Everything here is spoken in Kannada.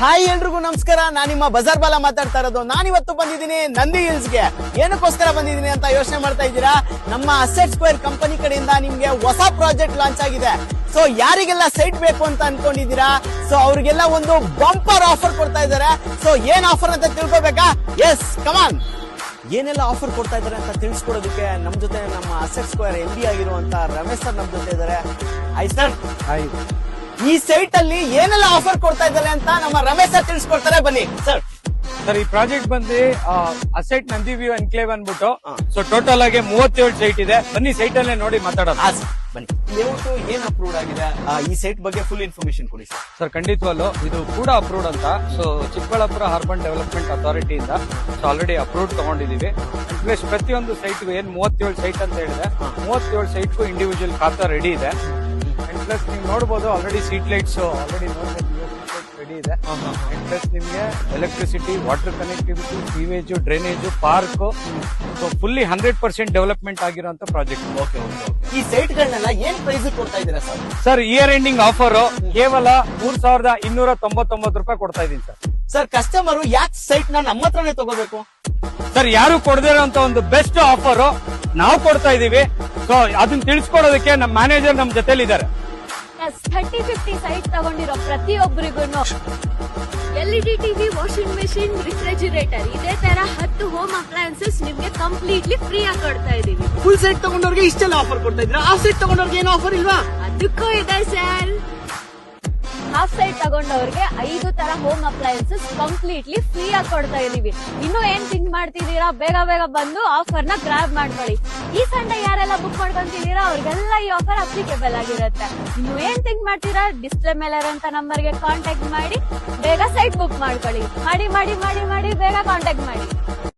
ಹಾಯ್ ಎಲ್ರಿಗೂ ನಮಸ್ಕಾರ. ನಾನು ನಿಮ್ಮ ಬಜಾರ್ ಬಾಲ ಮಾತಾಡ್ತಾ ಇರೋದು. ನಾನಿವತ್ತು ಬಂದಿದ್ದೀನಿ ನಂದಿ ಹಿಲ್ಸ್ಗೆ. ಏನಕ್ಕೋಸ್ಕರ ಬಂದಿದ್ದೀನಿ ಅಂತ ಯೋಚನೆ ಮಾಡ್ತಾ ಇದ್ದೀರಾ? ನಮ್ಮ ಅಸೆಟ್ ಸ್ಕ್ವೇರ್ ಕಂಪನಿ ಕಡೆಯಿಂದ ನಿಮ್ಗೆ ಹೊಸ ಪ್ರಾಜೆಕ್ಟ್ ಲಾಂಚ್ ಆಗಿದೆ. ಸೊ ಯಾರಿಗೆಲ್ಲ ಸೈಟ್ ಬೇಕು ಅಂತ ಅನ್ಕೊಂಡಿದ್ದೀರಾ, ಸೊ ಅವ್ರಿಗೆಲ್ಲ ಒಂದು ಬಂಪರ್ ಆಫರ್ ಕೊಡ್ತಾ ಇದ್ದಾರೆ. ಸೊ ಏನ್ ಆಫರ್ ಅಂತ ತಿಳ್ಕೊಬೇಕಾ? ಎಸ್, ಕಮಾನ್. ಏನೆಲ್ಲ ಆಫರ್ ಕೊಡ್ತಾ ಇದ್ದಾರೆ ಅಂತ ತಿಳಿಸ್ಕೊಡೋದಕ್ಕೆ ನಮ್ ಜೊತೆ ನಮ್ಮ ಅಸೆಟ್ ಸ್ಕ್ವೇರ್ MD ಆಗಿರುವಂತ ರಮೇಶ್ ಸರ್ ನಮ್ ಜೊತೆ ಇದ್ದಾರೆ. ಆಯ್ತು ಸರ್. ಈ ಸೈಟ್ ಅಲ್ಲಿ ಏನೆಲ್ಲ ಆಫರ್ ಕೊಡ್ತಾ ಇದ್ದಾರೆ ಅಂತ ನಮ್ಮ ರಮೇಶ್ ಸರ್ ತಿಳಿಸ್ಕೊಡ್ತಾರೆ, ಬನ್ನಿ ಸರ್. ಸರ್, ಈ ಪ್ರಾಜೆಕ್ಟ್ ಬಂದು ಅಸೆಟ್ ನಂದಿ ವ್ಯೂ ಎನ್ಕ್ಲೇವ್ ಅನ್ಬಿಟ್ಟು ಸೊ ಟೋಟಲ್ ಆಗಿ 37 ಸೈಟ್ ಇದೆ. ಬನ್ನಿ ಸೈಟ್ ಅಲ್ಲೇ ನೋಡಿ ಮಾತಾಡೋಣ. ಬನ್ನಿ. ಲೇಔಟ್ ಏನ್ ಅಪ್ರೂವ್ಡ್ ಆಗಿದೆ, ಈ ಸೈಟ್ ಬಗ್ಗೆ ಫುಲ್ ಇನ್ಫಾರ್ಮೇಶನ್ ಕೊಡಿ ಸರ್. ಸರ್, ಖಂಡಿತವಲ್ಲೂ ಇದು ಕೂಡ ಅಪ್ರೂವ್ಡ್ ಅಂತ. So Chikkaballapur urban development authority ಇಂದ ಸೊ ಆಲ್ರೆಡಿ ಅಪ್ರೂವ್ಡ್ ತಗೊಂಡಿದೀವಿ. ಪ್ಲಸ್ ಪ್ರತಿಯೊಂದು ಸೈಟ್ ಏನ್ 37 ಸೈಟ್ ಅಂತ ಹೇಳಿದೆ, 37 ಸೈಟ್ಗೂ ಇಂಡಿವಿಜುವಲ್ ಖಾತಾ ರೆಡಿ ಇದೆ. ಪ್ಲಸ್ ನೀವು ನೋಡಬಹುದು already street lights already ready ಇದೆ. ಪ್ಲಸ್ ನಿಮ್ಗೆ electricity, water connectivity, sewage, drainage, park, so fully 100% development ಆಗಿರುವಂತ ಪ್ರಾಜೆಕ್ಟ್. ಓಕೆ. ಈ ಸೈಟ್ ಗಳನ್ನೆಲ್ಲ ಏನ್ ಪ್ರೈಸ್ ಕೊಡ್ತಾ ಇದ್ದೀರಾ sir? Sir, year ending offer ಕೇವಲ 3299 ರೂಪಾಯಿ ಕೊಡ್ತಾ ಇದೀನಿ ಸರ್. ಸರ್, ಕಸ್ಟಮರ್ ಯಾಕೆ ಸೈಟ್ ನಮ್ಮ ಹತ್ರನೇ ತಗೋಬೇಕು? ಸರ್, ಯಾರು ಕೊಡದಿರೋಂತ ಒಂದು ಬೆಸ್ಟ್ ಆಫರ್ ನಾವು ಕೊಡ್ತಾ ಇದೀವಿ. ಸೊ ಅದನ್ನ ತಿಳಿಸ್ಕೊಡೋದಕ್ಕೆ ನಮ್ಮ ಮ್ಯಾನೇಜರ್ ನಮ್ ಜೊತೆಲಿ ಇದ್ದಾರೆ. 30-50 ಸೈಟ್ ತಗೊಂಡಿರೋ ಪ್ರತಿಯೊಬ್ಬರಿಗೂ LED ಟಿವಿ, ವಾಷಿಂಗ್ ಮೆಷಿನ್, ರಿಫ್ರಿಜಿರೇಟರ್ ಇದೇ ತರ 10 ಹೋಮ್ ಅಪ್ಲಯನ್ಸಸ್ ನಿಮ್ಗೆ ಕಂಪ್ಲೀಟ್ಲಿ ಫ್ರೀ ಆಗಿ ಕೊಡ್ತಾ ಇದೀವಿ. ಫುಲ್ ಸೈಟ್ ತಗೊಂಡವ್ರಿಗೆ ಇಷ್ಟೆಲ್ಲ ಆಫರ್ ಕೊಡ್ತಾ ಇದ್ದೀರಾ, ಹಾಫ್ ಸೈಟ್ ತಗೊಂಡವ್ರಿಗೆ ಏನು ಆಫರ್ ಇಲ್ವಾ? ಅದಕ್ಕೂ ಇದೆ ಸರ್. ಹಾಫ್ ಸೈಟ್ ತಗೊಂಡವ್ರಿಗೆ 5 ತರ ಹೋಮ್ ಅಪ್ಲಯನ್ಸಸ್ ಕಂಪ್ಲೀಟ್ಲಿ ಫ್ರೀ ಆಗಿ ಕೊಡ್ತಾ ಇದೀವಿ. ಇನ್ನು ಏನ್ ಥಿಂಕ್ ಮಾಡ್ತಿದ್ದೀರಾ? ಬೇಗ ಬೇಗ ಬಂದು ಆಫರ್ ನ ಗ್ರಾಬ್ ಮಾಡ್ಕೊಳ್ಳಿ. ಈ ಸಂಡೆ ಯಾರೆಲ್ಲ ಬುಕ್ ಮಾಡ್ಕೊಂತಿದ್ದೀರಾ ಅವ್ರಿಗೆಲ್ಲ ಈ ಆಫರ್ ಅಪ್ಲಿಕೇಬಲ್ ಆಗಿರುತ್ತೆ. ಇನ್ನು ಏನ್ ಥಿಂಕ್ ಮಾಡ್ತೀರಾ? ಡಿಸ್ಪ್ಲೇ ಮೇಲೆ ಇರೋಂತ ನಂಬರ್ಗೆ ಕಾಂಟ್ಯಾಕ್ಟ್ ಮಾಡಿ ಬೇಗ ಸೈಟ್ ಬುಕ್ ಮಾಡ್ಕೊಳ್ಳಿ. ಮಾಡಿ ಮಾಡಿ ಮಾಡಿ ಮಾಡಿ ಬೇಗ ಕಾಂಟ್ಯಾಕ್ಟ್ ಮಾಡಿ.